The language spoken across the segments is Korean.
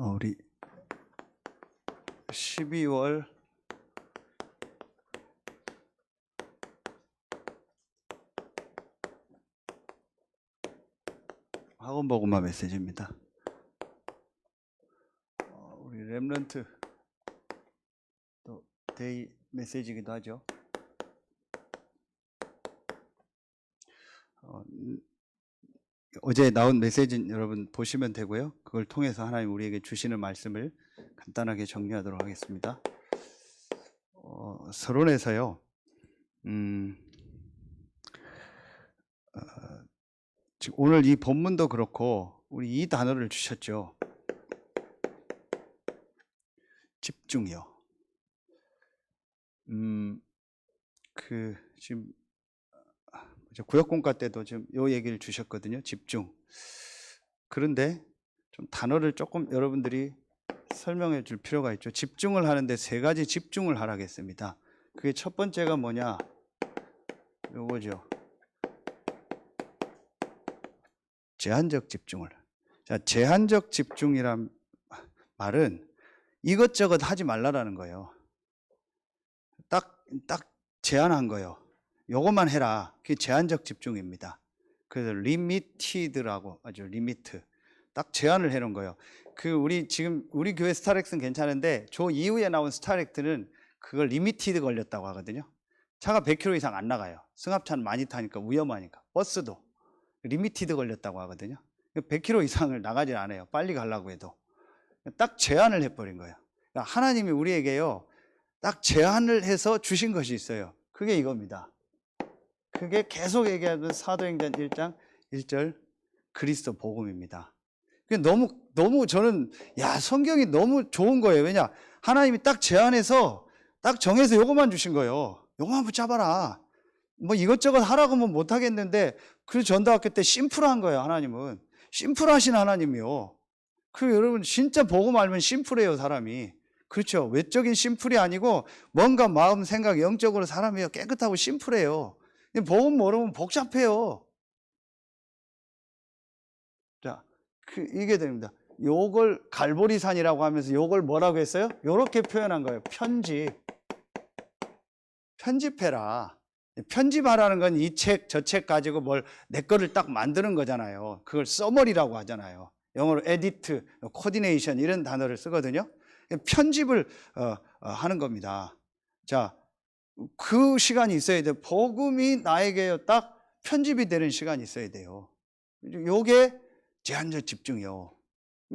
우리 12월 학원보고마 메시지입니다. 우리 렘넌트 또 데이 메시지이기도 하죠. 어제 나온 메시지 여러분 보시면 되고요. 그걸 통해서 하나님 우리에게 주시는 말씀을 간단하게 정리하도록 하겠습니다. 서론에서요. 지금 오늘 이 본문도 그렇고 우리 이 단어를 주셨죠. 집중이요. 지금 구역공과 때도 지금 요 얘기를 주셨거든요. 집중. 그런데 좀 단어를 조금 여러분들이 설명해 줄 필요가 있죠. 집중을 하는데 세 가지 집중을 하라겠습니다. 그게 첫 번째가 뭐냐? 요거죠. 제한적 집중을. 자, 제한적 집중이란 말은 이것저것 하지 말라라는 거예요. 딱 제한한 거예요. 요것만 해라. 그게 제한적 집중입니다. 그래서 리미티드라고 아주 리미트. 딱 제한을 해놓은 거예요. 지금 우리 교회 스타렉스는 괜찮은데 저 이후에 나온 스타렉트는 그걸 리미티드 걸렸다고 하거든요. 차가 100km 이상 안 나가요. 승합차는 많이 타니까 위험하니까. 버스도 리미티드 걸렸다고 하거든요. 100km 이상을 나가질 않아요. 빨리 가려고 해도. 딱 제한을 해버린 거예요. 그러니까 하나님이 우리에게요. 딱 제한을 해서 주신 것이 있어요. 그게 이겁니다. 그게 계속 얘기하던 사도행전 1장 1절 그리스도 복음입니다. 너무 저는 성경이 너무 좋은 거예요. 왜냐? 하나님이 딱 제안해서 딱 정해서 요것만 주신 거예요. 요것만 붙잡아라. 뭐 이것저것 하라고 하면 못 하겠는데 그 전도학교 때 심플한 거예요. 하나님은 심플하신 하나님이요. 여러분 진짜 복음 알면 심플해요. 사람이. 그렇죠. 외적인 심플이 아니고 뭔가 마음 생각 영적으로 사람이 깨끗하고 심플해요. 복음 모르면 복잡해요. 자, 이게 됩니다. 요걸 갈보리산이라고 하면서 요걸 뭐라고 했어요? 요렇게 표현한 거예요. 편집해라. 편집하라는 건 이 책, 저 책 가지고 내 거를 딱 만드는 거잖아요. 그걸 서머리라고 하잖아요. 영어로 에디트, 코디네이션 이런 단어를 쓰거든요. 편집을 하는 겁니다. 자, 그 시간이 있어야 돼요. 복음이 나에게 딱 편집이 되는 시간이 있어야 돼요. 요게 제한적 집중이요.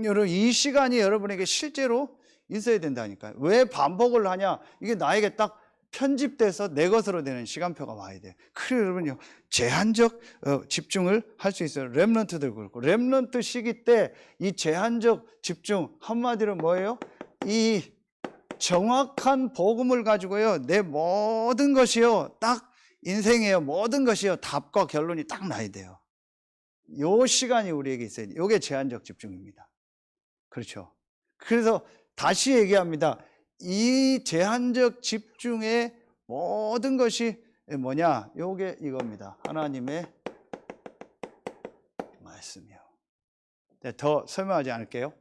여러분, 이 시간이 여러분에게 실제로 있어야 된다니까요. 왜 반복을 하냐? 이게 나에게 딱 편집돼서 내 것으로 되는 시간표가 와야 돼요. 그래서 여러분요, 제한적 집중을 할 수 있어요. 렘넌트들 그렇고. 렘넌트 시기 때 이 제한적 집중, 한마디로 뭐예요? 이 정확한 복음을 가지고요, 내 모든 것이요, 딱 인생에요, 모든 것이요, 답과 결론이 딱 나야 돼요. 요 시간이 우리에게 있어야 돼요. 요게 제한적 집중입니다. 그렇죠. 그래서 다시 얘기합니다. 이 제한적 집중의 모든 것이 뭐냐? 요게 이겁니다. 하나님의 말씀이요. 더 설명하지 않을게요.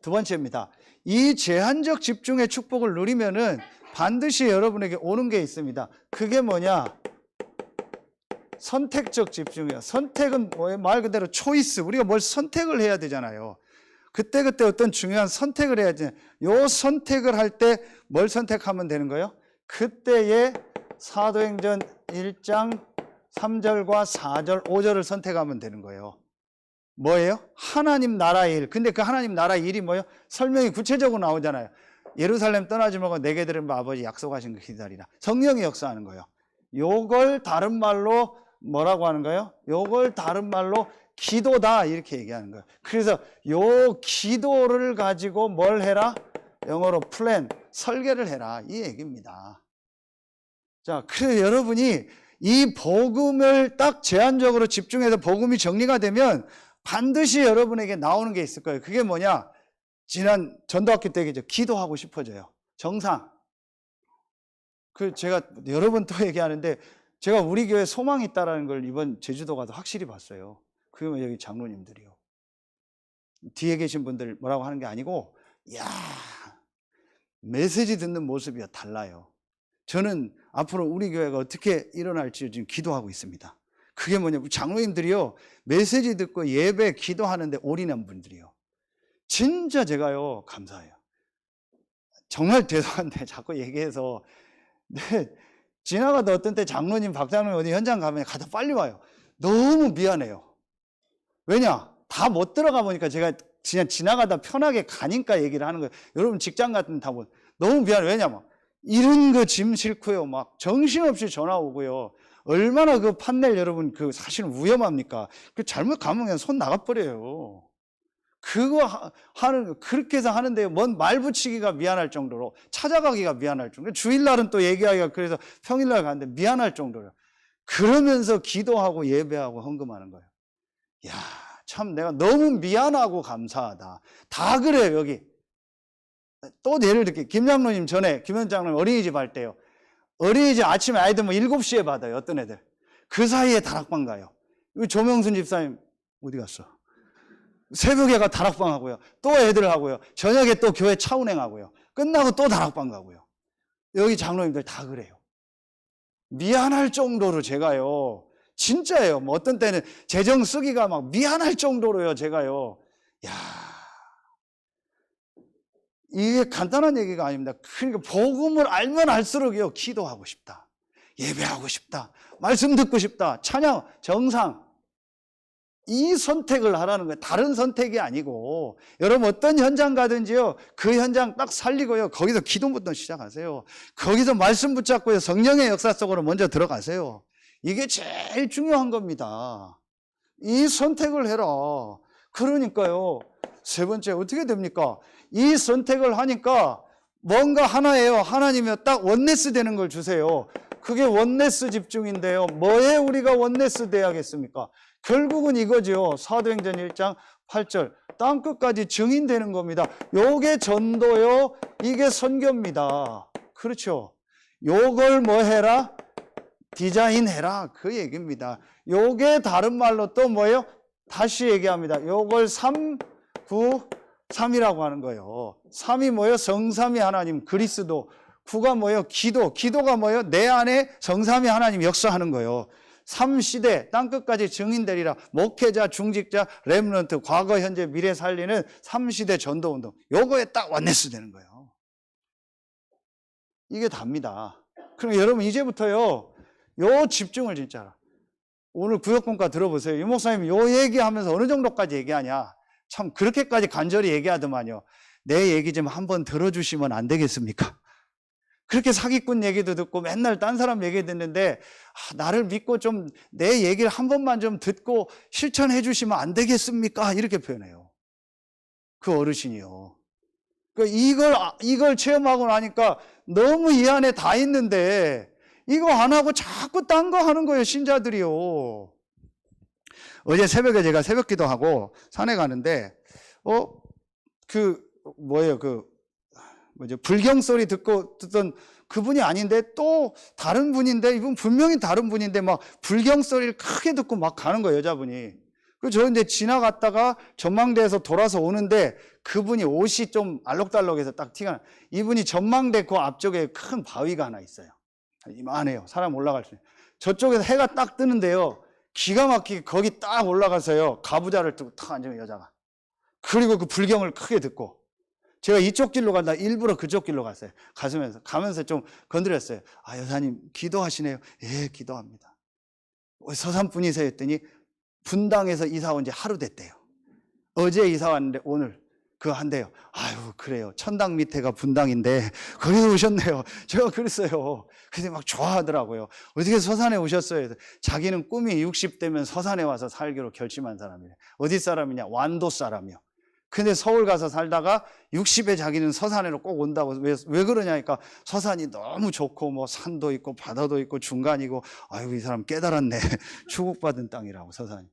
두 번째입니다. 이 제한적 집중의 축복을 누리면은 반드시 여러분에게 오는 게 있습니다. 그게 뭐냐? 선택적 집중이에요. 선택은 뭐예요? 말 그대로 초이스. 우리가 뭘 선택을 해야 되잖아요. 그때그때 어떤 중요한 선택을 해야 되잖아요. 요 선택을 할 때 뭘 선택하면 되는 거예요? 그때의 사도행전 1장 3절과 4절, 5절을 선택하면 되는 거예요. 뭐예요? 하나님 나라의 일. 근데 그 하나님 나라의 일이 뭐예요? 설명이 구체적으로 나오잖아요. 예루살렘 떠나지 말고 내게 들은 아버지 약속하신 그 기다리라. 성령이 역사하는 거예요. 요걸 다른 말로 뭐라고 하는 거예요? 요걸 다른 말로 기도다 이렇게 얘기하는 거예요. 그래서 요 기도를 가지고 뭘 해라? 영어로 플랜, 설계를 해라 이 얘기입니다. 자, 그래서 여러분이 이 복음을 딱 제한적으로 집중해서 복음이 정리가 되면 반드시 여러분에게 나오는 게 있을 거예요. 그게 뭐냐? 지난 전도학교 때겠죠. 기도하고 싶어져요. 정상. 제가 여러 번 또 얘기하는데 제가 우리 교회 소망이 있다는 걸 이번 제주도 가서 확실히 봤어요. 그러면 여기 장로님들이요. 뒤에 계신 분들 뭐라고 하는 게 아니고, 야, 메시지 듣는 모습이 달라요. 저는 앞으로 우리 교회가 어떻게 일어날지 지금 기도하고 있습니다. 그게 뭐냐면 장로님들이요, 메시지 듣고 예배 기도하는데 올인한 분들이요, 진짜 제가요 감사해요. 정말 죄송한데 자꾸 얘기해서, 네, 지나가다 어떤 때 장로님, 박장로님 어디 현장 가면 가다 빨리 와요. 너무 미안해요. 왜냐? 다 못 들어가 보니까 제가 그냥 지나가다 편하게 가니까 얘기를 하는 거예요. 여러분 직장 같은 데 다 너무 미안해요. 왜냐면 이런 거 짐 싣고요, 막 정신없이 전화 오고요. 얼마나 그 판넬 여러분 그 사실은 위험합니까? 그 잘못 가면 그냥 손 나가버려요. 그거 하는, 그렇게 해서 하는데요, 뭔 말 붙이기가 미안할 정도로, 찾아가기가 미안할 정도로, 주일날은 또 얘기하기가 그래서 평일날 가는데 미안할 정도로, 그러면서 기도하고 예배하고 헌금하는 거예요. 야, 참 내가 너무 미안하고 감사하다. 다 그래요. 여기 또 예를 들게, 김장로님 전에 김현장로님 어린이집 할 때요, 어린이집 아침에 아이들 뭐 7시에 받아요. 어떤 애들 그 사이에 다락방 가요. 조명순 집사님 어디 갔어? 새벽에 가 다락방 하고요, 또 애들 하고요, 저녁에 또 교회 차운행 하고요, 끝나고 또 다락방 가고요. 여기 장로님들 다 그래요. 미안할 정도로 제가요, 진짜예요. 뭐 어떤 때는 재정 쓰기가 막 미안할 정도로요, 제가요. 야, 이게 간단한 얘기가 아닙니다. 그러니까 복음을 알면 알수록요, 기도하고 싶다, 예배하고 싶다, 말씀 듣고 싶다, 찬양, 정상, 이 선택을 하라는 거예요. 다른 선택이 아니고. 여러분 어떤 현장 가든지요, 그 현장 딱 살리고요, 거기서 기도부터 시작하세요. 거기서 말씀 붙잡고요, 성령의 역사 속으로 먼저 들어가세요. 이게 제일 중요한 겁니다. 이 선택을 해라. 그러니까요, 세 번째 어떻게 됩니까? 이 선택을 하니까 뭔가 하나예요. 하나님이 딱 원네스 되는 걸 주세요. 그게 원네스 집중인데요, 뭐에 우리가 원네스 돼야겠습니까? 결국은 이거죠. 사도행전 1장 8절 땅끝까지 증인되는 겁니다. 요게 전도요, 이게 선교입니다. 그렇죠? 요걸 뭐 해라? 디자인해라, 그 얘기입니다. 요게 다른 말로 또 뭐예요? 다시 얘기합니다. 요걸 393이라고 하는 거예요. 3이 뭐예요? 성삼위 하나님, 그리스도. 9가 뭐예요? 기도. 기도가 뭐예요? 내 안에 성삼위 하나님 역사하는 거예요. 3시대 땅끝까지 증인되리라. 목회자, 중직자, 렘넌트, 과거, 현재, 미래 살리는 3시대 전도운동. 요거에 딱 원네스 되는 거예요. 이게 답니다. 그럼 여러분 이제부터요, 요 집중을 진짜, 오늘 구역공과 들어보세요. 유 목사님 요 얘기하면서 어느 정도까지 얘기하냐, 참 그렇게까지 간절히 얘기하더만요. 내 얘기 좀 한번 들어주시면 안 되겠습니까? 그렇게 사기꾼 얘기도 듣고 맨날 딴 사람 얘기 듣는데, 나를 믿고 좀 내 얘기를 한 번만 좀 듣고 실천해 주시면 안 되겠습니까? 이렇게 표현해요, 그 어르신이요. 이걸 체험하고 나니까 너무 이 안에 다 있는데 이거 안 하고 자꾸 딴 거 하는 거예요, 신자들이요. 어제 새벽에 제가 새벽 기도하고 산에 가는데, 불경 소리 듣던 그분이 아닌데 또 다른 분인데, 이분 분명히 다른 분인데 막 불경 소리를 크게 듣고 막 가는 거예요, 여자분이. 저 이제 지나갔다가 전망대에서 돌아서 오는데 그분이 옷이 좀 알록달록해서 딱 티가 나. 이분이 전망대 그 앞쪽에 큰 바위가 하나 있어요. 이만해요. 사람 올라갈 수 있어요. 저쪽에서 해가 딱 뜨는데요, 기가 막히게 거기 딱 올라가서요, 가부좌를 두고 탁 앉으면 여자가. 그리고 그 불경을 크게 듣고, 제가 이쪽 길로 간다 일부러 그쪽 길로 갔어요. 가면서 좀 건드렸어요. 여사님 기도하시네요. 예, 기도합니다. 서산 분이세요 했더니 분당에서 이사 온 지 하루 됐대요. 어제 이사 왔는데 오늘 그거 한대요. 그래요. 천당 밑에가 분당인데 거기서 오셨네요. 제가 그랬어요. 그래서 막 좋아하더라고요. 어떻게 서산에 오셨어요? 자기는 꿈이 60대면 서산에 와서 살기로 결심한 사람이에요. 어디 사람이냐? 완도 사람이요. 근데 서울 가서 살다가 60에 자기는 서산으로 꼭 온다고. 왜 그러냐니까, 서산이 너무 좋고 뭐 산도 있고 바다도 있고 중간이고, 이 사람 깨달았네. 축복받은 땅이라고, 서산이.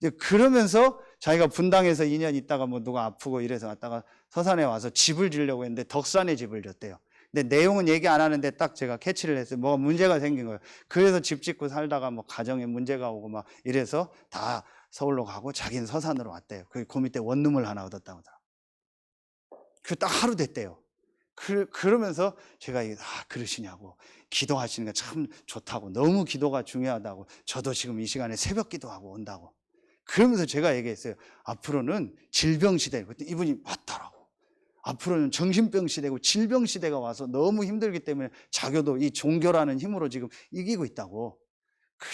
이제 그러면서 자기가 분당에서 2년 있다가 뭐 누가 아프고 이래서 왔다가 서산에 와서 집을 지려고 했는데 덕산에 집을 졌대요. 근데 내용은 얘기 안 하는데 딱 제가 캐치를 했어요. 뭐가 문제가 생긴 거예요. 그래서 집 짓고 살다가 뭐 가정에 문제가 오고 막 이래서 다 서울로 가고 자기는 서산으로 왔대요. 그 밑에 원룸을 하나 얻었다고 하더라고요. 그 딱 하루 됐대요. 그러면서 제가 그러시냐고, 기도하시는 게 참 좋다고, 너무 기도가 중요하다고, 저도 지금 이 시간에 새벽 기도하고 온다고. 그러면서 제가 얘기했어요. 앞으로는 질병 시대. 그때 이분이 맞더라고. 앞으로는 정신병 시대고 질병 시대가 와서 너무 힘들기 때문에 자교도 이 종교라는 힘으로 지금 이기고 있다고.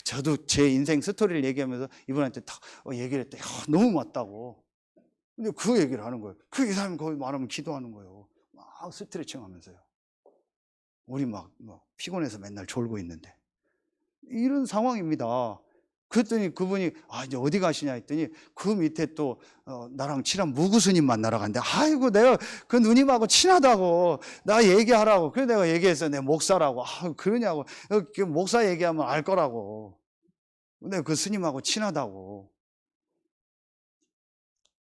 저도 제 인생 스토리를 얘기하면서 이분한테 딱 얘기를 했더니 너무 맞다고. 근데 그 얘기를 하는 거예요. 이 사람이 거기 말하면 기도하는 거예요. 막 스트레칭 하면서요. 우리 막 피곤해서 맨날 졸고 있는데. 이런 상황입니다. 그랬더니 그분이 이제 어디 가시냐 했더니 그 밑에 또 나랑 친한 무구 스님 만나러 간대. 아이고, 내가 그 누님하고 친하다고 나 얘기하라고. 그래서 내가 얘기했어. 내 목사라고. 그러냐고. 그 목사 얘기하면 알 거라고. 근데 그 스님하고 친하다고.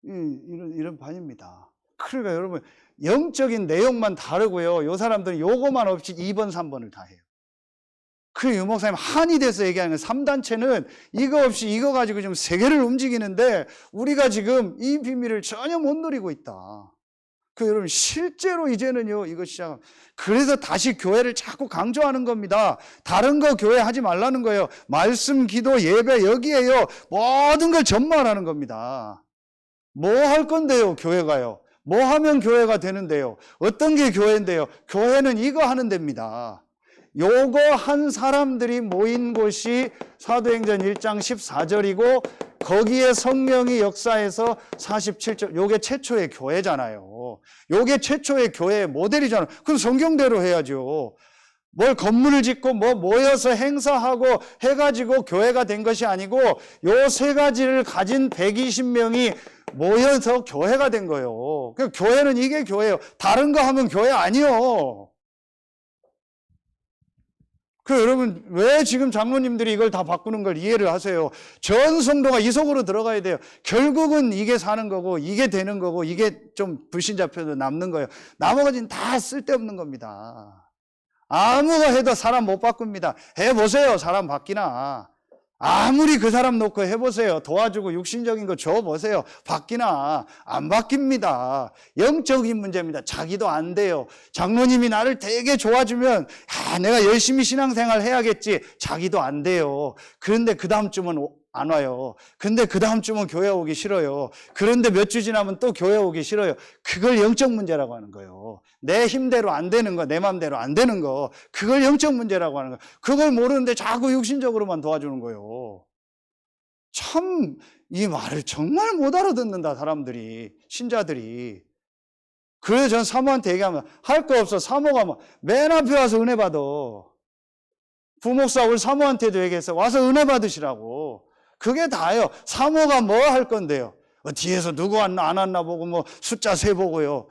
이런 반입니다. 그러니까 여러분, 영적인 내용만 다르고요. 요 사람들은 요거만 없이 2번, 3번을 다 해요. 그 유목사님 한이 돼서 얘기하는 거예요. 3단체는 이거 없이 이거 가지고 지금 세계를 움직이는데 우리가 지금 이 비밀을 전혀 못 누리고 있다. 여러분, 실제로 이제는요, 이거 시작. 그래서 다시 교회를 자꾸 강조하는 겁니다. 다른 거 교회 하지 말라는 거예요. 말씀, 기도, 예배, 여기에요. 모든 걸 전말하는 겁니다. 뭐 할 건데요, 교회가요? 뭐 하면 교회가 되는데요? 어떤 게 교회인데요? 교회는 이거 하는 데입니다. 요거 한 사람들이 모인 곳이 사도행전 1장 14절이고 거기에 성령이 역사해서 47절, 요게 최초의 교회잖아요. 요게 최초의 교회의 모델이잖아요. 그럼 성경대로 해야죠. 뭘 건물을 짓고 모여서 행사하고 해가지고 교회가 된 것이 아니고 요 세 가지를 가진 120명이 모여서 교회가 된 거예요. 교회는 이게 교회예요. 다른 거 하면 교회 아니요. 여러분, 왜 지금 장로님들이 이걸 다 바꾸는 걸 이해를 하세요? 전 성도가 이 속으로 들어가야 돼요. 결국은 이게 사는 거고 이게 되는 거고 이게 좀 불신자표도 남는 거예요. 나머지는 다 쓸데없는 겁니다. 아무거 해도 사람 못 바꿉니다. 해보세요. 사람 바뀌나. 아무리 그 사람 놓고 해보세요. 도와주고 육신적인 거 줘보세요. 바뀌나. 안 바뀝니다. 영적인 문제입니다. 자기도 안 돼요. 장로님이 나를 되게 좋아주면 내가 열심히 신앙생활 해야겠지. 자기도 안 돼요. 그런데 그 다음 주면 안 와요. 근데 그 다음 주면 교회 오기 싫어요. 그런데 몇 주 지나면 또 교회 오기 싫어요. 그걸 영적 문제라고 하는 거예요. 내 힘대로 안 되는 거, 내 마음대로 안 되는 거, 그걸 영적 문제라고 하는 거예요. 그걸 모르는데 자꾸 육신적으로만 도와주는 거예요. 참 이 말을 정말 못 알아듣는다, 사람들이, 신자들이. 그래서 전 사모한테 얘기하면 할 거 없어. 사모가 맨 앞에 와서 은혜 받아. 부목사 우리 사모한테도 얘기했어. 와서 은혜 받으시라고. 그게 다예요. 사모가 뭐 할 건데요? 뒤에서 누구 안 왔나 보고 숫자 세 보고요.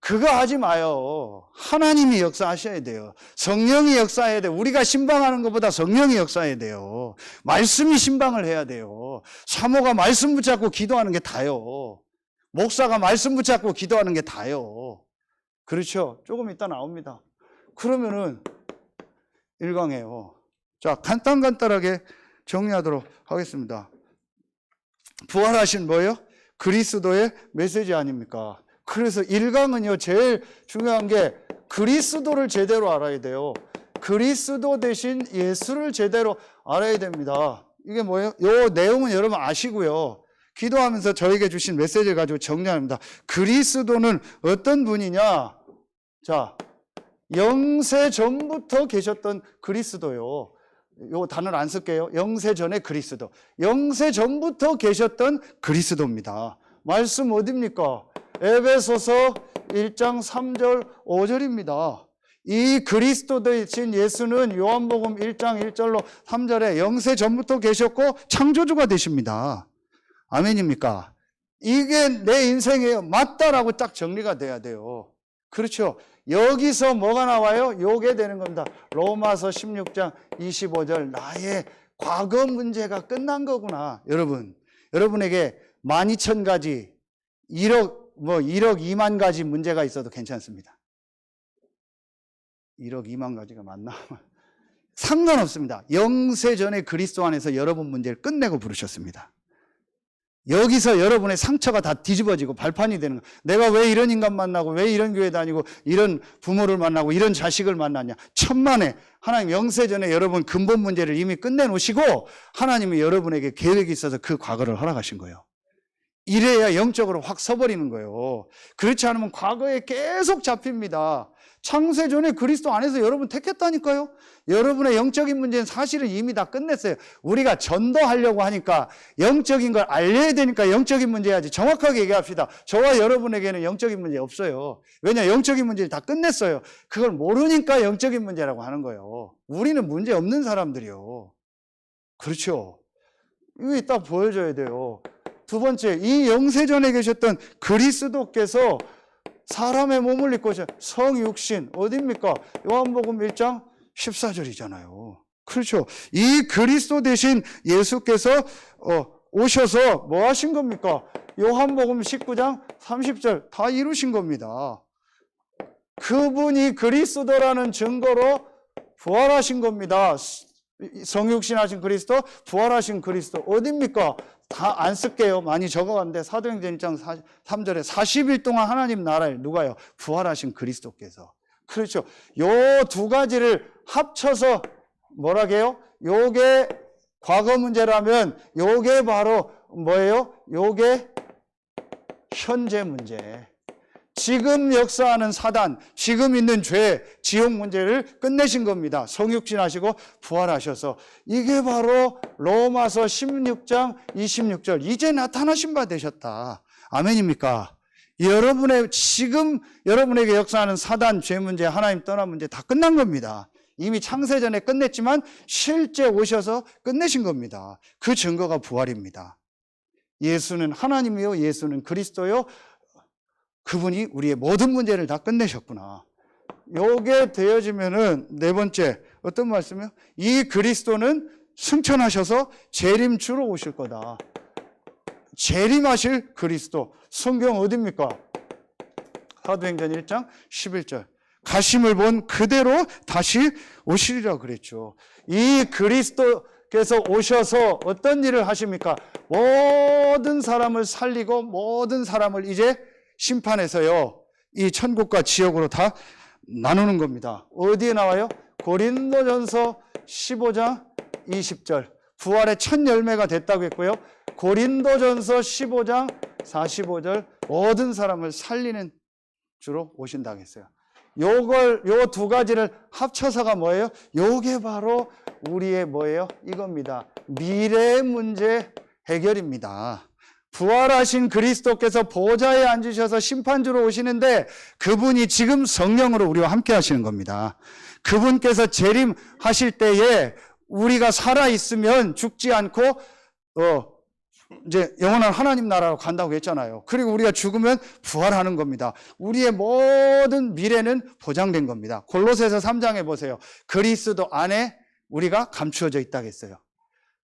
그거 하지 마요. 하나님이 역사하셔야 돼요. 성령이 역사해야 돼요. 우리가 신방하는 것보다 성령이 역사해야 돼요. 말씀이 신방을 해야 돼요. 사모가 말씀 붙잡고 기도하는 게 다요. 목사가 말씀 붙잡고 기도하는 게 다요. 그렇죠? 조금 이따 나옵니다. 그러면은 1강이에요. 자, 간단하게 정리하도록 하겠습니다. 부활하신 뭐예요? 그리스도의 메시지 아닙니까? 그래서 1강은요, 제일 중요한 게 그리스도를 제대로 알아야 돼요. 그리스도 대신 예수를 제대로 알아야 됩니다. 이게 뭐예요? 요 내용은 여러분 아시고요. 기도하면서 저에게 주신 메시지를 가지고 정리합니다. 그리스도는 어떤 분이냐? 자, 영세 전부터 계셨던 그리스도요. 요 단어를 안 쓸게요. 영세 전의 그리스도. 영세 전부터 계셨던 그리스도입니다. 말씀 어디입니까? 에베소서 1장 3절 5절입니다. 이 그리스도 대신 예수는 요한복음 1장 1절로 3절에 영세 전부터 계셨고 창조주가 되십니다. 아멘입니까? 이게 내 인생이에요. 맞다라고 딱 정리가 돼야 돼요. 그렇죠? 여기서 뭐가 나와요? 요게 되는 겁니다. 로마서 16장 25절. 나의 과거 문제가 끝난 거구나. 여러분에게 12,000가지 1억 2만 가지 문제가 있어도 괜찮습니다. 1억 2만 가지가 맞나? 상관없습니다. 영세전에 그리스도 안에서 여러분 문제를 끝내고 부르셨습니다. 여기서 여러분의 상처가 다 뒤집어지고 발판이 되는 거예요. 내가 왜 이런 인간 만나고 왜 이런 교회 다니고 이런 부모를 만나고 이런 자식을 만났냐. 천만에 하나님 영세전에 여러분 근본 문제를 이미 끝내놓으시고 하나님이 여러분에게 계획이 있어서 그 과거를 허락하신 거예요. 이래야 영적으로 확 서버리는 거예요. 그렇지 않으면 과거에 계속 잡힙니다. 창세전에 그리스도 안에서 여러분 택했다니까요. 여러분의 영적인 문제는 사실은 이미 다 끝냈어요. 우리가 전도하려고 하니까 영적인 걸 알려야 되니까 영적인 문제야지. 정확하게 얘기합시다. 저와 여러분에게는 영적인 문제 없어요. 왜냐? 영적인 문제를 다 끝냈어요. 그걸 모르니까 영적인 문제라고 하는 거예요. 우리는 문제 없는 사람들이요. 그렇죠. 이거 딱 보여줘야 돼요. 두 번째, 이 영세전에 계셨던 그리스도께서 사람의 몸을 입고 성육신 어디입니까? 요한복음 1장 14절이잖아요. 그렇죠. 이 그리스도 대신 예수께서 오셔서 뭐 하신 겁니까? 요한복음 19장 30절 다 이루신 겁니다. 그분이 그리스도라는 증거로 부활하신 겁니다. 성육신 하신 그리스도, 부활하신 그리스도 어디입니까? 다 안 쓸게요. 많이 적어갔는데 사도행전 1장 3절에 40일 동안 하나님 나라에 누가요? 부활하신 그리스도께서. 그렇죠. 요 두 가지를 합쳐서 뭐라게요? 요게 과거 문제라면 요게 바로 뭐예요? 요게 현재 문제. 지금 역사하는 사단, 지금 있는 죄, 지옥 문제를 끝내신 겁니다. 성육신 하시고 부활하셔서. 이게 바로 로마서 16장 26절. 이제 나타나신 바 되셨다. 아멘입니까? 지금 여러분에게 역사하는 사단, 죄 문제, 하나님 떠난 문제 다 끝난 겁니다. 이미 창세전에 끝냈지만 실제 오셔서 끝내신 겁니다. 그 증거가 부활입니다. 예수는 하나님이요, 예수는 그리스도요. 그분이 우리의 모든 문제를 다 끝내셨구나. 요게 되어지면은 네 번째 어떤 말씀이요? 이 그리스도는 승천하셔서 재림주로 오실 거다. 재림하실 그리스도. 성경 어디입니까? 사도행전 1장 11절. 가심을 본 그대로 다시 오시리라 그랬죠. 이 그리스도께서 오셔서 어떤 일을 하십니까? 모든 사람을 살리고 모든 사람을 이제 심판해서요, 이 천국과 지옥으로 다 나누는 겁니다. 어디에 나와요? 고린도전서 15장 20절. 부활의 첫 열매가 됐다고 했고요. 고린도전서 15장 45절. 모든 사람을 살리는 주로 오신다고 했어요. 요 두 가지를 합쳐서가 뭐예요? 요게 바로 우리의 뭐예요? 이겁니다. 미래의 문제 해결입니다. 부활하신 그리스도께서 보좌에 앉으셔서 심판주로 오시는데 그분이 지금 성령으로 우리와 함께 하시는 겁니다. 그분께서 재림하실 때에 우리가 살아있으면 죽지 않고 이제 영원한 하나님 나라로 간다고 했잖아요. 그리고 우리가 죽으면 부활하는 겁니다. 우리의 모든 미래는 보장된 겁니다. 골로새서 3장에 보세요. 그리스도 안에 우리가 감추어져 있다고 했어요.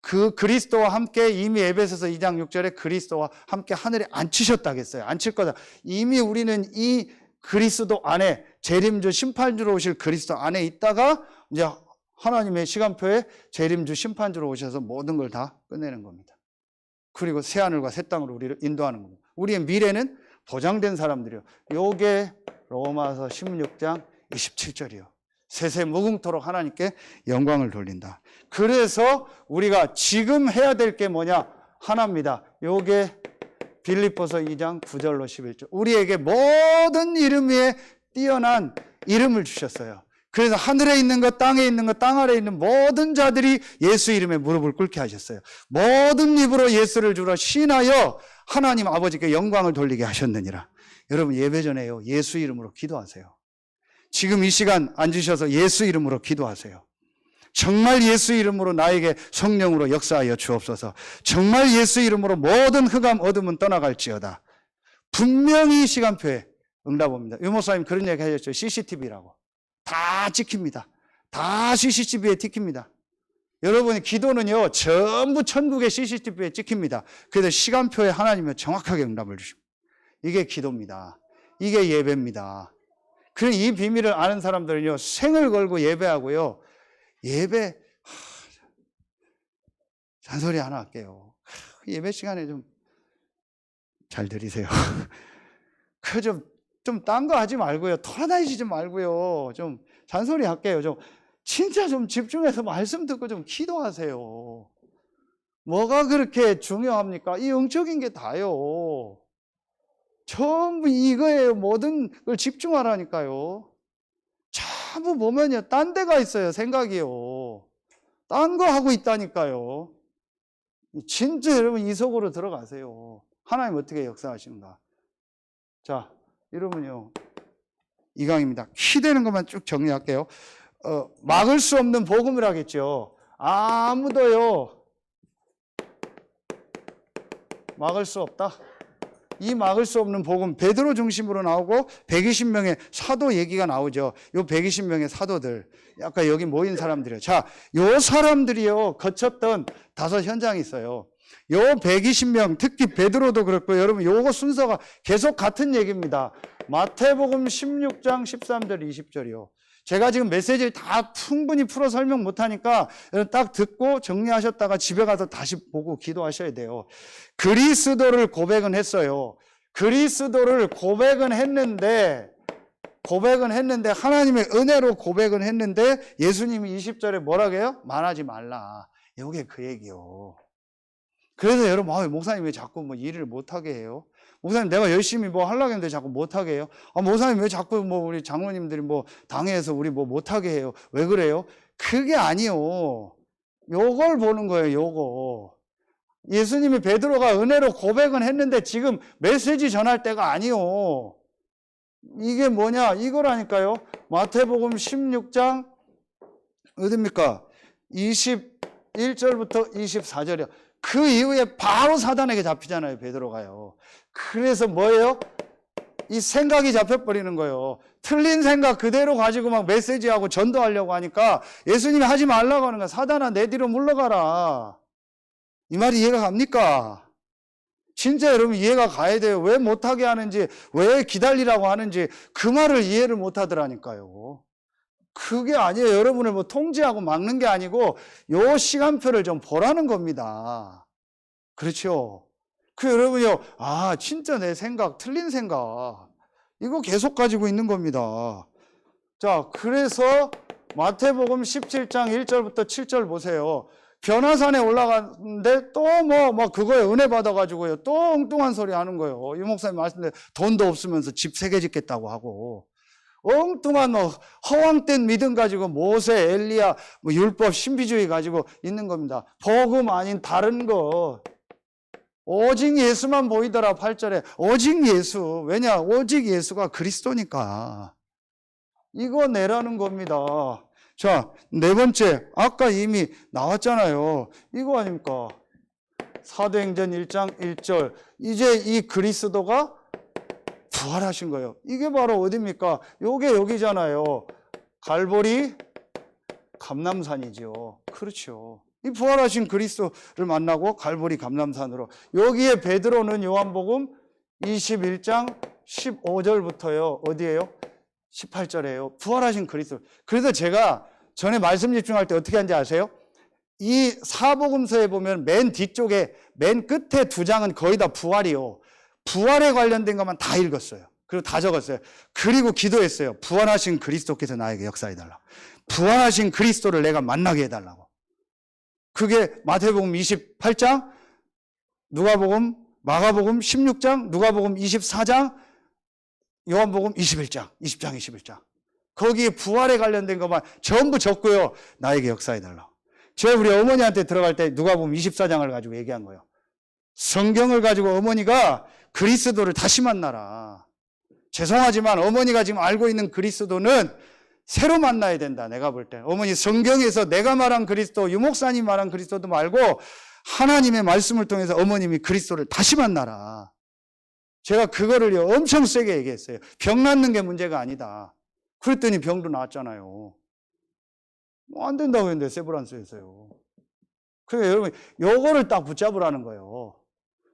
그 그리스도와 함께 이미 에베소서 2장 6절에 그리스도와 함께 하늘에 앉히셨다고 했어요. 앉힐 거다. 이미 우리는 이 그리스도 안에 재림주 심판주로 오실 그리스도 안에 있다가 이제 하나님의 시간표에 재림주 심판주로 오셔서 모든 걸 다 끝내는 겁니다. 그리고 새하늘과 새 땅으로 우리를 인도하는 겁니다. 우리의 미래는 보장된 사람들이요. 요게 로마서 16장 27절이요. 세세 무궁토록 하나님께 영광을 돌린다. 그래서 우리가 지금 해야 될 게 뭐냐? 하나입니다. 요게 빌립보서 2장 9절로 11절. 우리에게 모든 이름 위에 뛰어난 이름을 주셨어요. 그래서 하늘에 있는 것, 땅에 있는 것, 땅 아래에 있는 모든 자들이 예수 이름에 무릎을 꿇게 하셨어요. 모든 입으로 예수를 주라 시인하여 하나님 아버지께 영광을 돌리게 하셨느니라. 여러분 예배 전에요, 예수 이름으로 기도하세요. 지금 이 시간 앉으셔서 예수 이름으로 기도하세요. 정말 예수 이름으로 나에게 성령으로 역사하여 주옵소서. 정말 예수 이름으로 모든 흑암 어둠은 떠나갈지어다. 분명히 시간표에 응답 옵니다. 유목사님 그런 얘기 하셨죠. CCTV라고. 다 찍힙니다. 다 CCTV에 찍힙니다. 여러분의 기도는요, 전부 천국의 CCTV에 찍힙니다. 그래서 시간표에 하나님은 정확하게 응답을 주십니다. 이게 기도입니다. 이게 예배입니다. 그런 이 비밀을 아는 사람들은요, 생을 걸고 예배하고요, 예배, 잔소리 하나 할게요. 예배 시간에 좀 잘 들으세요. 그 좀 딴 거 하지 말고요. 돌아다니지 좀 말고요. 좀 잔소리 할게요. 좀 진짜 좀 집중해서 말씀 듣고 좀 기도하세요. 뭐가 그렇게 중요합니까? 이 영적인 게 다요. 전부 이거예요. 모든 걸 집중하라니까요. 전부 보면요. 딴 데가 있어요. 생각이요. 딴 거 하고 있다니까요. 진짜 여러분 이 속으로 들어가세요. 하나님 어떻게 역사하시는가. 자, 여러분요. 이 강입니다. 키되는 것만 쭉 정리할게요. 막을 수 없는 복음이라겠죠. 아무도요. 막을 수 없다. 이 막을 수 없는 복음, 베드로 중심으로 나오고 120명의 사도 얘기가 나오죠. 요 120명의 사도들, 아까 여기 모인 사람들이요. 자, 요 사람들이요 거쳤던 5 현장이 있어요. 요 120명, 특히 베드로도 그렇고 여러분 요거 순서가 계속 같은 얘기입니다. 마태복음 16장 13절 20절이요. 제가 지금 메시지를 다 충분히 풀어 설명 못하니까 딱 듣고 정리하셨다가 집에 가서 다시 보고 기도하셔야 돼요. 그리스도를 고백은 했어요. 그리스도를 고백은 했는데 하나님의 은혜로 고백은 했는데 예수님이 20절에 뭐라고 해요? 말하지 말라. 이게 그 얘기요. 그래서 여러분, 목사님 왜 자꾸 뭐 일을 못하게 해요? 목사님 내가 열심히 뭐 하려고 했는데 자꾸 못하게 해요? 목사님 왜 자꾸 뭐 우리 장로님들이 뭐 당회에서 우리 뭐 못하게 해요? 왜 그래요? 그게 아니요. 요걸 보는 거예요, 요거. 예수님이 베드로가 은혜로 고백은 했는데 지금 메시지 전할 때가 아니요. 이게 뭐냐? 이거라니까요. 마태복음 16장 어딥니까? 21절부터 24절이요. 그 이후에 바로 사단에게 잡히잖아요, 베드로가요. 그래서 뭐예요? 이 생각이 잡혀버리는 거예요. 틀린 생각 그대로 가지고 막 메시지하고 전도하려고 하니까 예수님이 하지 말라고 하는 거야. 사단아, 내 뒤로 물러가라. 이 말이 이해가 갑니까? 진짜 여러분 이해가 가야 돼요. 왜 못하게 하는지, 왜 기다리라고 하는지 그 말을 이해를 못하더라니까요. 그게 아니에요. 여러분을 뭐 통제하고 막는 게 아니고 요 시간표를 좀 보라는 겁니다. 그렇죠? 그 여러분이요. 진짜 내 생각, 틀린 생각. 이거 계속 가지고 있는 겁니다. 자, 그래서 마태복음 17장 1절부터 7절 보세요. 변화산에 올라갔는데 또 그거에 은혜 받아가지고요. 또 엉뚱한 소리 하는 거예요. 이 목사님 말씀대로 돈도 없으면서 집 3개 짓겠다고 하고. 엉뚱한 허황된 믿음 가지고 모세, 엘리야, 율법, 신비주의 가지고 있는 겁니다. 복음 아닌 다른 거. 오직 예수만 보이더라 8절에. 오직 예수. 왜냐? 오직 예수가 그리스도니까. 이거 내라는 겁니다. 자, 4번째. 아까 이미 나왔잖아요. 이거 아닙니까? 사도행전 1장 1절. 이제 이 그리스도가 부활하신 거예요. 이게 바로 어디입니까? 요게 여기잖아요. 갈보리 감람산이죠. 그렇죠. 이 부활하신 그리스도를 만나고 갈보리 감람산으로. 여기에 베드로는 요한복음 21장 15절부터요. 어디예요? 18절이에요. 부활하신 그리스도. 그래서 제가 전에 말씀 집중할 때 어떻게 하는지 아세요? 이 사복음서에 보면 맨 뒤쪽에 맨 끝에 2장은 거의 다 부활이요. 부활에 관련된 것만 다 읽었어요. 그리고 다 적었어요. 그리고 기도했어요. 부활하신 그리스도께서 나에게 역사해달라고. 부활하신 그리스도를 내가 만나게 해달라고. 그게 마태복음 28장, 누가복음, 마가복음 16장, 누가복음 24장, 요한복음 21장, 20장, 21장. 거기에 부활에 관련된 것만 전부 적고요. 나에게 역사해달라고. 제가 우리 어머니한테 들어갈 때 누가복음 24장을 가지고 얘기한 거예요. 성경을 가지고 어머니가 그리스도를 다시 만나라. 죄송하지만 어머니가 지금 알고 있는 그리스도는 새로 만나야 된다. 내가 볼 때. 어머니 성경에서 내가 말한 그리스도, 유목사님 말한 그리스도도 말고 하나님의 말씀을 통해서 어머님이 그리스도를 다시 만나라. 제가 그거를요 엄청 세게 얘기했어요. 병 낫는 게 문제가 아니다. 그랬더니 병도 나았잖아요. 안 된다고 했는데 세브란스에서요. 그러니까 여러분 요거를 딱 붙잡으라는 거예요.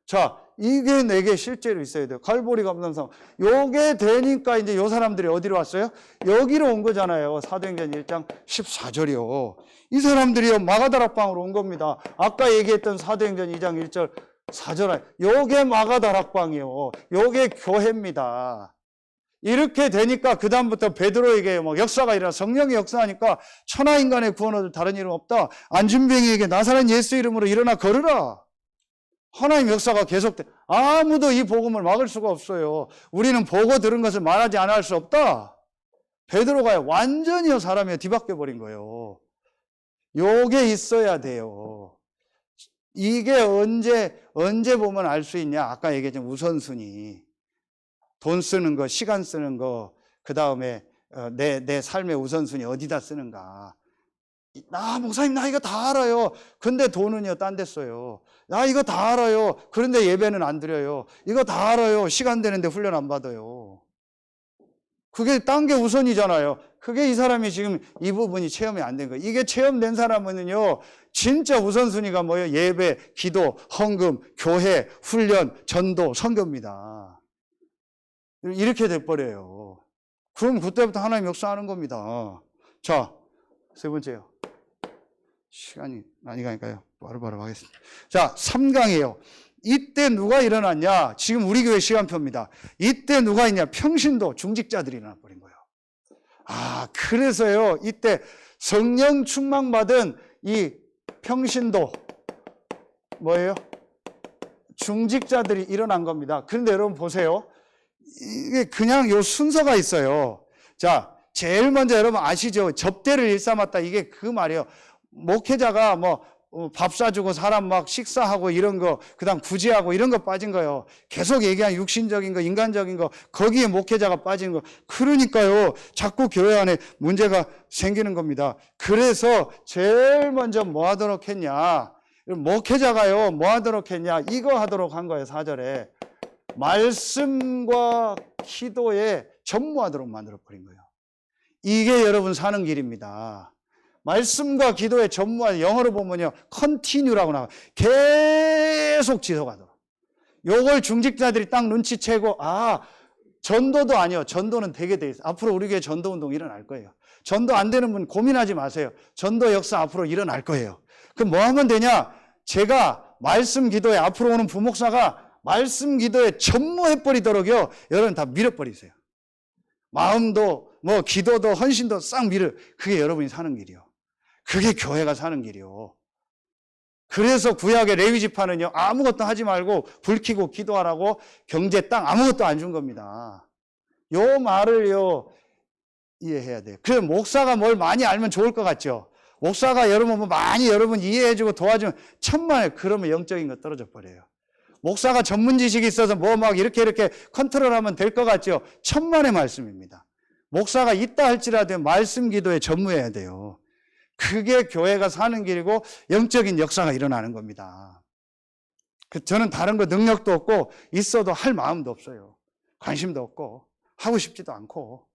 자, 이게 내게 실제로 있어야 돼요. 갈보리 감당상. 요게 되니까 이제 요 사람들이 어디로 왔어요? 여기로 온 거잖아요. 사도행전 1장 14절이요. 이 사람들이요, 마가다락방으로 온 겁니다. 아까 얘기했던 사도행전 2장 1절 4절. 요게 마가다락방이요. 요게 교회입니다. 이렇게 되니까 그다음부터 베드로에게 뭐 역사가 일어나 성령의 역사하니까 천하인간의 구원 얻을 다른 이름 없다. 안준병이에게 나사렛 예수 이름으로 일어나 걸으라. 하나님 역사가 계속돼. 아무도 이 복음을 막을 수가 없어요. 우리는 보고 들은 것을 말하지 않을 수 없다. 베드로가 완전히 사람이 뒤바뀌어 버린 거예요. 요게 있어야 돼요. 이게 언제 보면 알 수 있냐? 아까 얘기했던 우선순위. 돈 쓰는 거, 시간 쓰는 거, 그 다음에 내 삶의 우선순위 어디다 쓰는가. 목사님, 나 이거 다 알아요. 근데 돈은요, 딴 데 써요. 나 이거 다 알아요. 그런데 예배는 안 드려요. 이거 다 알아요. 시간 되는데 훈련 안 받아요. 그게 딴 게 우선이잖아요. 그게 이 사람이 지금 이 부분이 체험이 안 된 거예요. 이게 체험된 사람은요, 진짜 우선순위가 뭐예요? 예배, 기도, 헌금, 교회, 훈련, 전도, 선교입니다. 이렇게 돼버려요. 그럼 그때부터 하나님 역사하는 겁니다. 자, 세 번째요. 시간이 많이 가니까요. 바로바로 하겠습니다. 자, 3강이에요. 이때 누가 일어났냐? 지금 우리 교회 시간표입니다. 이때 누가 있냐? 평신도 중직자들이 일어나 버린 거예요. 그래서요, 이때 성령 충만받은 이 평신도, 뭐예요? 중직자들이 일어난 겁니다. 그런데 여러분 보세요. 이게 그냥 요 순서가 있어요. 자, 제일 먼저 여러분 아시죠? 접대를 일삼았다. 이게 그 말이에요. 목회자가 밥 사주고 사람 막 식사하고 이런 거, 그 다음 구제하고 이런 거 빠진 거예요. 계속 얘기한 육신적인 거, 인간적인 거, 거기에 목회자가 빠진 거. 그러니까요, 자꾸 교회 안에 문제가 생기는 겁니다. 그래서 제일 먼저 뭐 하도록 했냐? 목회자가요, 뭐 하도록 했냐? 이거 하도록 한 거예요, 4절에. 말씀과 기도에 전무하도록 만들어버린 거예요. 이게 여러분 사는 길입니다. 말씀과 기도에 전무하는, 영어로 보면요, continue라고 나와요. 계속 지속하도록. 요걸 중직자들이 딱 눈치채고, 전도도 아니요. 전도는 되게 돼 있어요. 앞으로 우리 교회 전도 운동 일어날 거예요. 전도 안 되는 분 고민하지 마세요. 전도 역사 앞으로 일어날 거예요. 그럼 뭐 하면 되냐? 제가 말씀 기도에 앞으로 오는 부목사가 말씀 기도에 전무해버리도록요, 여러분 다 밀어버리세요. 마음도, 기도도, 헌신도 싹 그게 여러분이 사는 길이요. 그게 교회가 사는 길이요. 그래서 구약의 레위 지파는요, 아무것도 하지 말고 불 켜고 기도하라고 경제 땅 아무것도 안 준 겁니다. 요 말을요, 이해해야 돼요. 그래서 목사가 뭘 많이 알면 좋을 것 같죠? 목사가 여러분 많이 여러분 이해해주고 도와주면 천만에, 그러면 영적인 거 떨어져 버려요. 목사가 전문 지식이 있어서 막 이렇게 컨트롤하면 될 것 같죠? 천만의 말씀입니다. 목사가 있다 할지라도 말씀 기도에 전무해야 돼요. 그게 교회가 사는 길이고 영적인 역사가 일어나는 겁니다. 저는 다른 거 능력도 없고 있어도 할 마음도 없어요. 관심도 없고 하고 싶지도 않고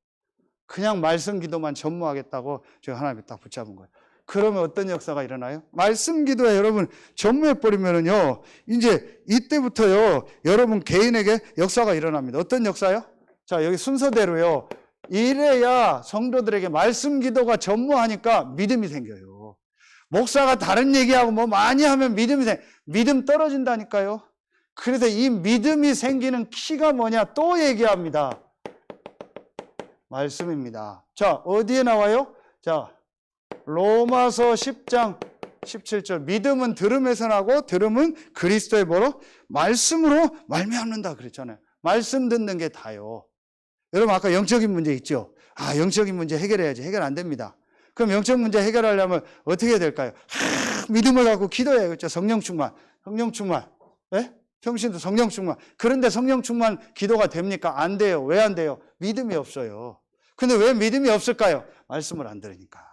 그냥 말씀 기도만 전무하겠다고 제가 하나님께 딱 붙잡은 거예요. 그러면 어떤 역사가 일어나요? 말씀 기도에 여러분 전무해버리면은요, 이제 이때부터요, 여러분 개인에게 역사가 일어납니다. 어떤 역사요? 자, 여기 순서대로요. 이래야 성도들에게 말씀 기도가 전무하니까 믿음이 생겨요. 목사가 다른 얘기하고 많이 하면 믿음 떨어진다니까요. 그래서 이 믿음이 생기는 키가 뭐냐? 또 얘기합니다. 말씀입니다. 자, 어디에 나와요? 자, 로마서 10장 17절. 믿음은 들음에서 나고 들음은 그리스도의 뭐로? 말씀으로 말미암는다 그랬잖아요. 말씀 듣는 게 다요. 여러분 아까 영적인 문제 있죠? 영적인 문제 해결해야지. 해결 안 됩니다. 그럼 영적 문제 해결하려면 어떻게 해야 될까요? 믿음을 갖고 기도해야겠죠. 성령 충만. 네? 평신도 성령 충만. 그런데 성령 충만 기도가 됩니까? 안 돼요. 왜 안 돼요? 믿음이 없어요. 근데 왜 믿음이 없을까요? 말씀을 안 들으니까.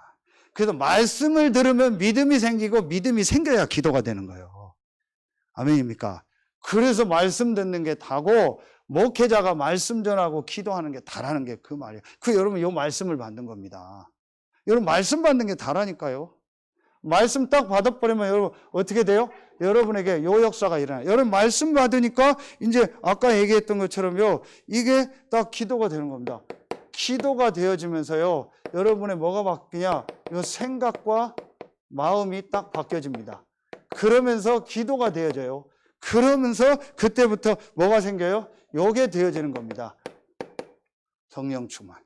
그래서 말씀을 들으면 믿음이 생기고 믿음이 생겨야 기도가 되는 거예요. 아멘입니까? 그래서 말씀 듣는 게 다고 목회자가 말씀 전하고 기도하는 게 다라는 게 그 말이에요. 여러분 이 말씀을 받는 겁니다. 여러분 말씀 받는 게 다라니까요. 말씀 딱 받아버리면 여러분 어떻게 돼요? 여러분에게 요 역사가 일어나요. 여러분 말씀 받으니까 이제 아까 얘기했던 것처럼요. 이게 딱 기도가 되는 겁니다. 기도가 되어지면서요. 여러분의 뭐가 바뀌냐? 요 생각과 마음이 딱 바뀌어집니다. 그러면서 기도가 되어져요. 그러면서 그때부터 뭐가 생겨요? 요게 되어지는 겁니다. 성령 충만.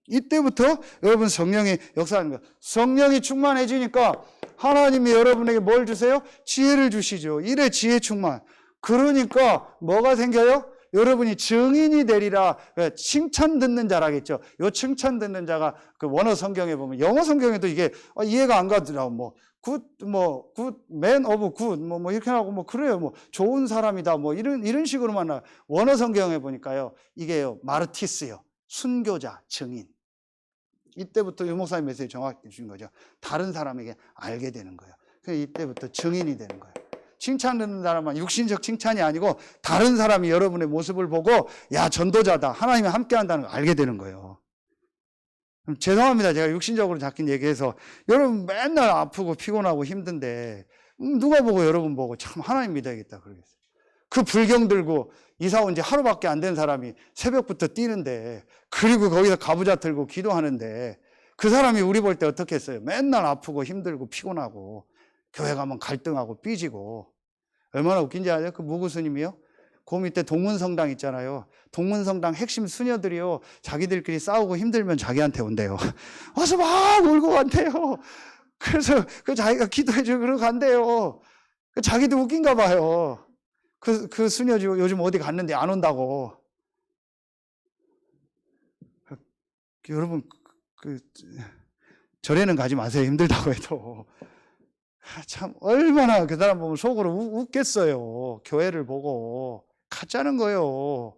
이때부터 여러분 성령이 역사하는 거예요. 성령이 충만해지니까 하나님이 여러분에게 뭘 주세요? 지혜를 주시죠. 이래 지혜 충만. 그러니까 뭐가 생겨요? 여러분이 증인이 되리라. 칭찬 듣는 자라겠죠. 요 칭찬 듣는 자가 그 원어 성경에 보면, 영어 성경에도 이게 이해가 안 가더라고. 맨 오브 굿, 이렇게 하고, 그래요. 좋은 사람이다. 이런 식으로만 나와요. 원어 성경에 보니까요. 이게요, 마르티스요. 순교자, 증인. 이때부터 유 목사님 메시지 정확히 주신 거죠. 다른 사람에게 알게 되는 거예요. 그래서 이때부터 증인이 되는 거예요. 칭찬 듣는 사람은 육신적 칭찬이 아니고 다른 사람이 여러분의 모습을 보고 야, 전도자다. 하나님이 함께 한다는 걸 알게 되는 거예요. 죄송합니다. 제가 육신적으로 잡긴 얘기해서 여러분 맨날 아프고 피곤하고 힘든데 누가 보고 여러분 보고 참 하나님 믿어야겠다 그러겠어요. 그 불경 들고 이사 온 지 하루밖에 안 된 사람이 새벽부터 뛰는데, 그리고 거기서 가부좌 들고 기도하는데 그 사람이 우리 볼 때 어떻게 했어요? 맨날 아프고 힘들고 피곤하고 교회 가면 갈등하고 삐지고. 얼마나 웃긴지 아세요? 그 무구 스님이요? 그 밑에 동문성당 있잖아요. 동문성당 핵심 수녀들이요, 자기들끼리 싸우고 힘들면 자기한테 온대요. 와서 막 울고 간대요. 그래서 그 자기가 기도해주고 그러고 간대요. 자기도 웃긴가 봐요. 그 수녀 요즘 어디 갔는데 안 온다고. 여러분, 절에는 가지 마세요. 힘들다고 해도. 참, 얼마나 그 사람 보면 속으로 웃겠어요. 교회를 보고. 가짜는 거예요.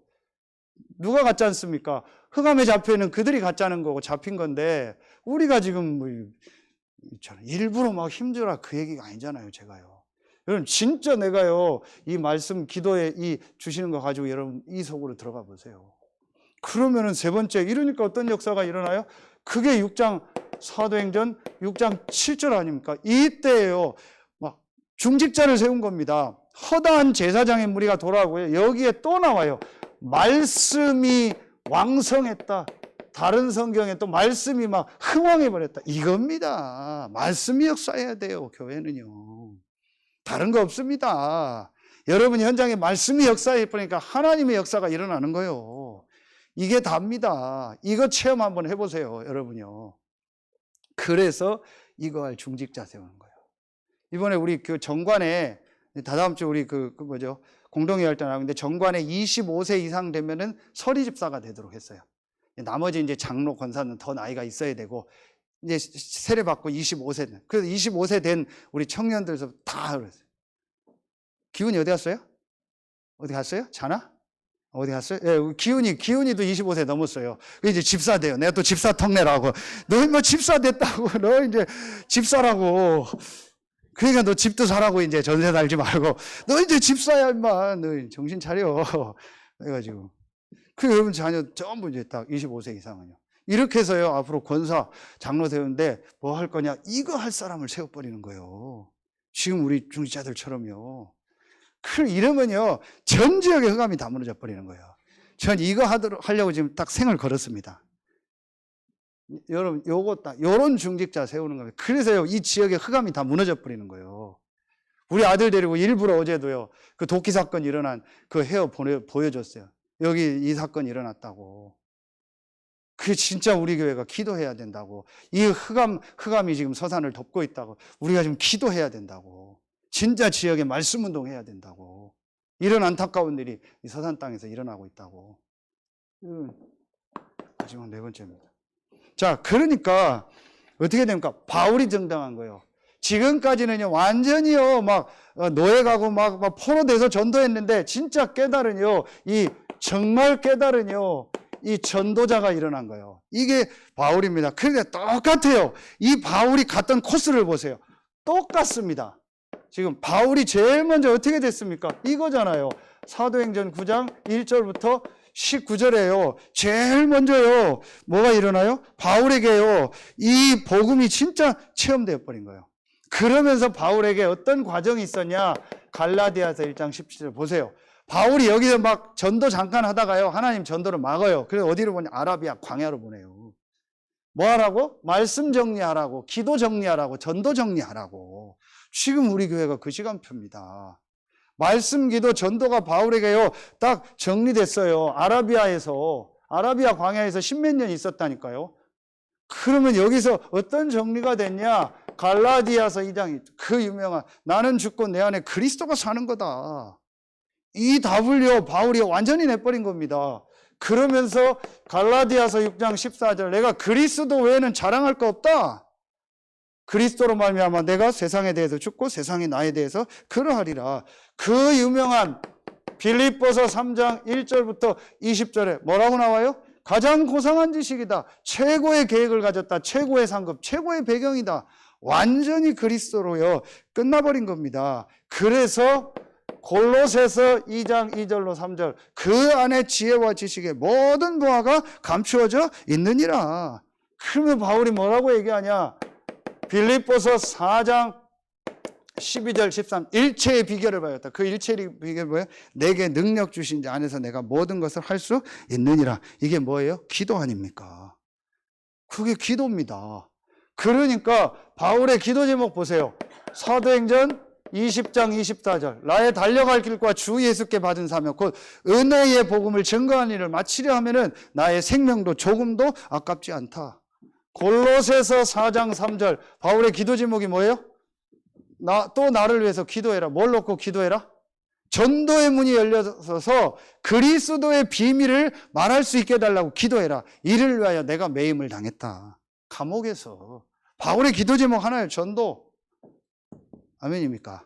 누가 가짜 않습니까? 흑암에 잡혀있는 그들이 가짜는 거고 잡힌 건데, 우리가 지금 일부러 막 힘들어 그 얘기가 아니잖아요, 제가요. 여러분, 진짜 내가요, 이 말씀 기도에 이 주시는 거 가지고 여러분 이 속으로 들어가 보세요. 그러면은 세 번째, 이러니까 어떤 역사가 일어나요? 그게 6장 사도행전 6장 7절 아닙니까? 이때예요. 막 중직자를 세운 겁니다. 허다한 제사장의 무리가 돌아오고요. 여기에 또 나와요. 말씀이 왕성했다. 다른 성경에 또 말씀이 막 흥왕해버렸다. 이겁니다. 말씀이 역사해야 돼요, 교회는요. 다른 거 없습니다. 여러분 현장에 말씀이 역사해버리니까 하나님의 역사가 일어나는 거예요. 이게 답니다. 이거 체험 한번 해보세요, 여러분요. 그래서 이거 할 중직자 세우는 거예요. 이번에 우리 그 정관에, 다다음 주 우리 공동회 할 때 나오는데, 정관에 25세 이상 되면은 서리 집사가 되도록 했어요. 나머지 이제 장로, 권사는 더 나이가 있어야 되고, 이제 세례 받고 25세. 그래서 25세 된 우리 청년들에서 다 그랬어요. 기훈이 어디 갔어요? 어디 갔어요? 자나? 어디 갔어요? 예, 기훈이도 25세 넘었어요. 이제 집사 돼요. 내가 또 집사 턱내라고. 너 뭐 집사 됐다고. 너 이제 집사라고. 그러니까 너 집도 사라고 이제 전세 살지 말고. 너 이제 집사야, 임마. 너 정신 차려. 그래가지고. 그 여러분 자녀 전부 이제 딱 25세 이상은요. 이렇게 해서요, 앞으로 권사, 장로 세우는데 뭐 할 거냐? 이거 할 사람을 세워버리는 거예요. 지금 우리 중직자들처럼요. 이러면요, 전 지역의 흑암이 다 무너져 버리는 거예요. 전 이거 하려고 지금 딱 생을 걸었습니다. 여러분, 요런 중직자 세우는 거예요. 그래서요, 이 지역의 흑암이 다 무너져 버리는 거예요. 우리 아들 데리고 일부러 어제도요, 그 도끼 사건 일어난 그 헤어 보여줬어요. 여기 이 사건이 일어났다고. 그게 진짜 우리 교회가 기도해야 된다고. 이 흑암이 지금 서산을 덮고 있다고. 우리가 지금 기도해야 된다고. 진짜 지역에 말씀 운동해야 된다고. 이런 안타까운 일이 이 서산 땅에서 일어나고 있다고. 마지막 네 번째입니다. 자, 그러니까 어떻게 됩니까? 바울이 정당한 거예요. 지금까지는요, 완전히요, 막 노예가고 막 포로돼서 전도했는데, 진짜 깨달은요, 정말 깨달은요, 이 전도자가 일어난 거예요. 이게 바울입니다. 그런데 똑같아요. 이 바울이 갔던 코스를 보세요. 똑같습니다. 지금 바울이 제일 먼저 어떻게 됐습니까? 이거잖아요. 사도행전 9장 1절부터 19절에요. 제일 먼저요, 뭐가 일어나요? 바울에게요, 이 복음이 진짜 체험되어 버린 거예요. 그러면서 바울에게 어떤 과정이 있었냐? 갈라디아서 1장 17절 보세요. 바울이 여기서 막 전도 잠깐 하다가요, 하나님 전도를 막아요. 그래서 어디로 보냐? 아라비아 광야로 보내요. 뭐 하라고? 말씀 정리하라고, 기도 정리하라고, 전도 정리하라고. 지금 우리 교회가 그 시간표입니다. 말씀, 기도, 전도가 바울에게요 딱 정리됐어요. 아라비아 광야에서 십몇 년 있었다니까요. 그러면 여기서 어떤 정리가 됐냐? 갈라디아서 2장, 그 유명한 나는 죽고 내 안에 그리스도가 사는 거다. 이 답을요 바울이 완전히 내버린 겁니다. 그러면서 갈라디아서 6장 14절, 내가 그리스도 외에는 자랑할 거 없다. 그리스도로 말미암아 내가 세상에 대해서 죽고 세상이 나에 대해서 그러하리라. 그 유명한 빌립보서 3장 1절부터 20절에 뭐라고 나와요? 가장 고상한 지식이다. 최고의 계획을 가졌다. 최고의 상급, 최고의 배경이다. 완전히 그리스도로요 끝나버린 겁니다. 그래서 골로새서 2장 2절로 3절, 그 안에 지혜와 지식의 모든 보화가 감추어져 있느니라. 그러면 바울이 뭐라고 얘기하냐? 빌립보서 4장 12절 13, 일체의 비결을 봐야겠다. 그 일체의 비결이 뭐예요? 내게 능력 주신 자 안에서 내가 모든 것을 할 수 있느니라. 이게 뭐예요? 기도 아닙니까? 그게 기도입니다. 그러니까 바울의 기도 제목 보세요. 사도행전 20장 24절, 나의 달려갈 길과 주 예수께 받은 사명 곧 은혜의 복음을 증거하는 일을 마치려 하면은 나의 생명도 조금도 아깝지 않다. 골로새서 4장 3절, 바울의 기도 제목이 뭐예요? 또 나를 위해서 기도해라. 뭘 놓고 기도해라? 전도의 문이 열려서 그리스도의 비밀을 말할 수 있게 해달라고 기도해라. 이를 위하여 내가 매임을 당했다. 감옥에서. 바울의 기도 제목 하나예요. 전도. 아멘입니까?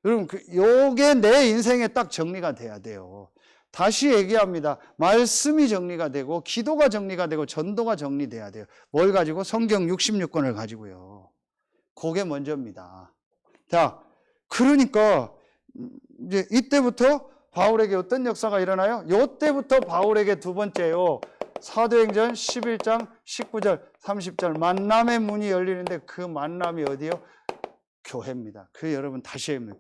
여러분, 요게 내 인생에 딱 정리가 돼야 돼요. 다시 얘기합니다. 말씀이 정리가 되고, 기도가 정리가 되고, 전도가 정리돼야 돼요. 뭘 가지고? 성경 66권을 가지고요. 그게 먼저입니다. 자, 그러니까, 이제 이때부터 바울에게 어떤 역사가 일어나요? 요때부터 바울에게 두 번째요. 사도행전 11장 19절, 30절, 만남의 문이 열리는데 그 만남이 어디요? 교회입니다. 그 여러분 다시 해봅니다.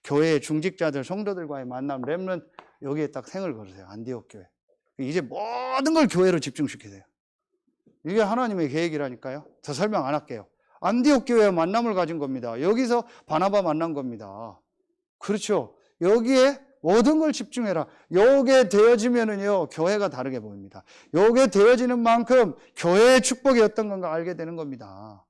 교회의 중직자들, 성도들과의 만남, 렘넌트, 여기에 딱 생을 걸으세요. 안디옥 교회. 이제 모든 걸 교회로 집중시키세요. 이게 하나님의 계획이라니까요. 더 설명 안 할게요. 안디옥 교회와 만남을 가진 겁니다. 여기서 바나바 만난 겁니다. 그렇죠. 여기에 모든 걸 집중해라. 요게 되어지면은요, 교회가 다르게 보입니다. 요게 되어지는 만큼 교회의 축복이 어떤 건가 알게 되는 겁니다.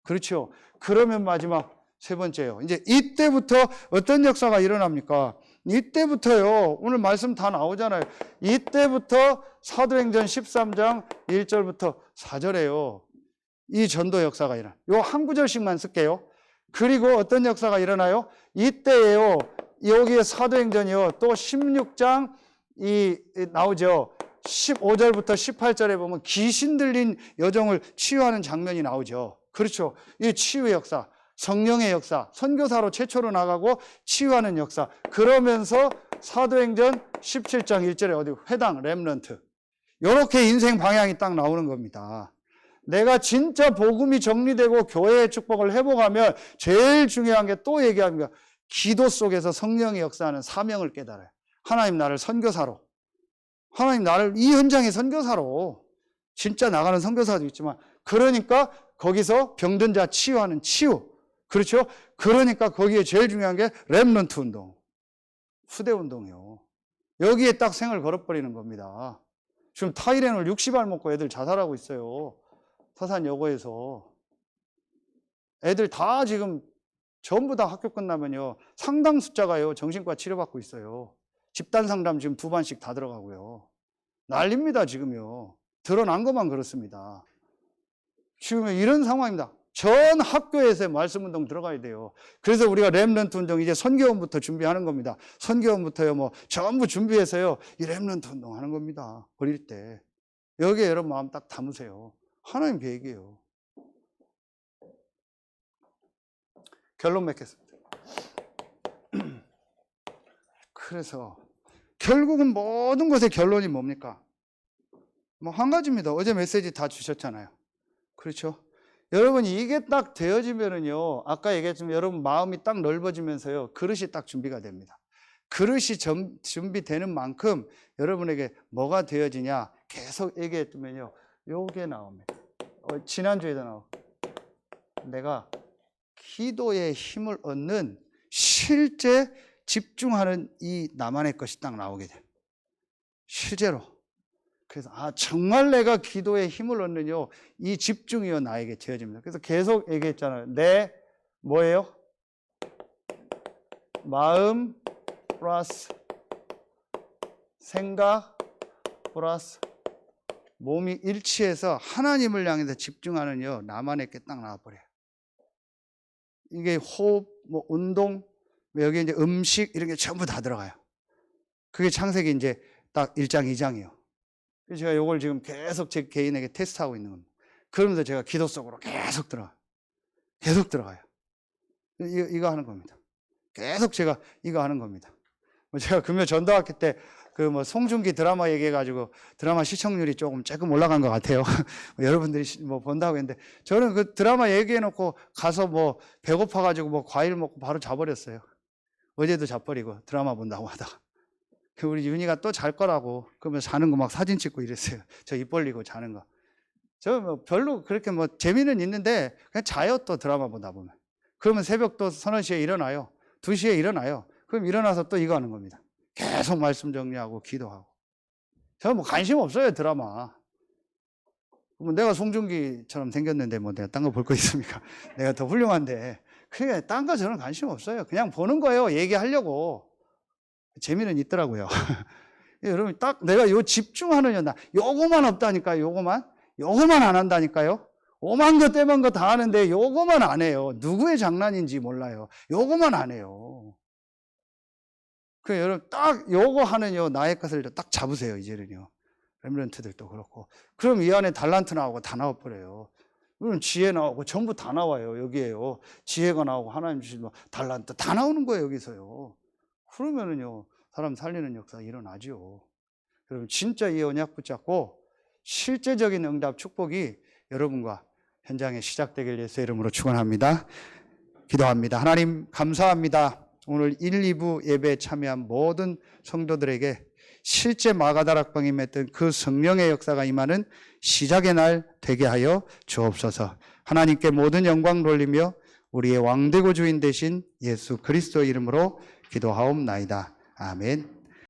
그렇죠. 그러면 마지막 세 번째요. 이제 이때부터 어떤 역사가 일어납니까? 이때부터요, 오늘 말씀 다 나오잖아요. 이때부터 사도행전 13장 1절부터 4절에요. 이 전도 역사가 일어나요. 요 한 구절씩만 쓸게요. 그리고 어떤 역사가 일어나요? 이때에요. 여기에 사도행전이요. 또 16장 나오죠. 15절부터 18절에 보면 귀신 들린 여종을 치유하는 장면이 나오죠. 그렇죠. 이 치유의 역사, 성령의 역사, 선교사로 최초로 나가고 치유하는 역사. 그러면서 사도행전 17장 1절에 어디 회당, 렘넌트. 이렇게 인생 방향이 딱 나오는 겁니다. 내가 진짜 복음이 정리되고 교회의 축복을 회복하면 제일 중요한 게 또 얘기합니다. 기도 속에서 성령의 역사하는 사명을 깨달아요. 하나님 나를 선교사로, 하나님 나를 이 현장의 선교사로, 진짜 나가는 선교사도 있지만, 그러니까 거기서 병든 자 치유하는 치유. 그렇죠? 그러니까 거기에 제일 중요한 게 렘넌트 운동, 후대 운동이요. 여기에 딱 생을 걸어버리는 겁니다. 지금 타이레놀 60알 먹고 애들 자살하고 있어요. 서산여고에서. 애들 다 지금 전부 다 학교 끝나면요, 상당 숫자가요 정신과 치료받고 있어요. 집단 상담 지금 2반씩 다 들어가고요. 난립니다 지금요. 드러난 것만 그렇습니다. 지금 이런 상황입니다. 전 학교에서 말씀운동 들어가야 돼요. 그래서 우리가 렘넌트 운동 이제 선교원부터 준비하는 겁니다. 선교원부터요 뭐 전부 준비해서요 이 렘넌트 운동 하는 겁니다. 어릴 때. 여기에 여러분 마음 딱 담으세요. 하나님 계획이에요. 결론 맺겠습니다. 그래서 결국은 모든 것의 결론이 뭡니까? 뭐 한 가지입니다. 어제 메시지 다 주셨잖아요. 그렇죠? 여러분 이게 딱 되어지면은요, 아까 얘기했지만 여러분 마음이 딱 넓어지면서요, 그릇이 딱 준비가 됩니다. 그릇이 준비되는 만큼 여러분에게 뭐가 되어지냐 계속 얘기했더면요, 요게 나옵니다. 지난주에도 나오고, 내가 기도의 힘을 얻는 실제 집중하는 이 나만의 것이 딱 나오게 돼요. 실제로. 그래서 정말 내가 기도의 힘을 얻는요, 이 집중이요 나에게 되어집니다. 그래서 계속 얘기했잖아요. 내 뭐예요? 마음 플러스 생각 플러스 몸이 일치해서 하나님을 향해서 집중하는요, 나만에게 딱 나와버려요. 이게 호흡, 뭐 운동, 여기 이제 음식 이런 게 전부 다 들어가요. 그게 창세기 이제 딱 1장 2장이에요. 그래서 제가 이걸 지금 계속 제 개인에게 테스트하고 있는 겁니다. 그러면서 제가 기도 속으로 계속 들어가요. 이거 하는 겁니다. 계속 제가 이거 하는 겁니다. 제가 금요 전도학회 때 그 뭐 송중기 드라마 얘기해가지고 드라마 시청률이 조금 올라간 것 같아요. 여러분들이 뭐 본다고 했는데 저는 그 드라마 얘기해놓고 가서 뭐 배고파가지고 뭐 과일 먹고 바로 자버렸어요. 어제도 자버리고 드라마 본다고 하다가. 우리 윤희가 또 잘 거라고 그러면 자는 거 막 사진 찍고 이랬어요. 저 입 벌리고 자는 거. 저 뭐 별로 그렇게 뭐 재미는 있는데 그냥 자요, 또 드라마 보다 보면. 그러면 새벽 또 서너 시에 일어나요. 2시에 일어나요. 그럼 일어나서 또 이거 하는 겁니다. 계속 말씀 정리하고 기도하고. 저는 뭐 관심 없어요, 드라마. 뭐 내가 송중기처럼 생겼는데 뭐 내가 딴 거 볼 거 있습니까? 내가 더 훌륭한데. 그러니까 딴 거 저는 관심 없어요. 그냥 보는 거예요. 얘기하려고. 재미는 있더라고요. 여러분 딱 내가 요 집중하는 나 요거만 없다니까요. 요거만 안 한다니까요. 오만 거 떼만 거 다 하는데 요거만 안 해요. 누구의 장난인지 몰라요. 요거만 안 해요. 그 여러분 딱 요거 하는요, 나의 것을 딱 잡으세요. 이제는요, 렘넌트들도 그렇고. 그럼 이 안에 달란트 나오고 다 나와버려요. 그럼 지혜 나오고 전부 다 나와요. 여기에요. 지혜가 나오고 하나님 주신 달란트 다 나오는 거예요. 여기서요. 그러면은요, 사람 살리는 역사가 일어나죠. 여러분 진짜 이 언약 붙잡고 실제적인 응답 축복이 여러분과 현장에 시작되길 예수의 이름으로 축원합니다. 기도합니다. 하나님 감사합니다. 오늘 1, 2부 예배에 참여한 모든 성도들에게 실제 마가다락방에 맺던 그 성령의 역사가 임하는 시작의 날 되게 하여 주옵소서. 하나님께 모든 영광 돌리며 우리의 왕되고 주인 되신 예수 그리스도 이름으로 기도하옵나이다. 아멘.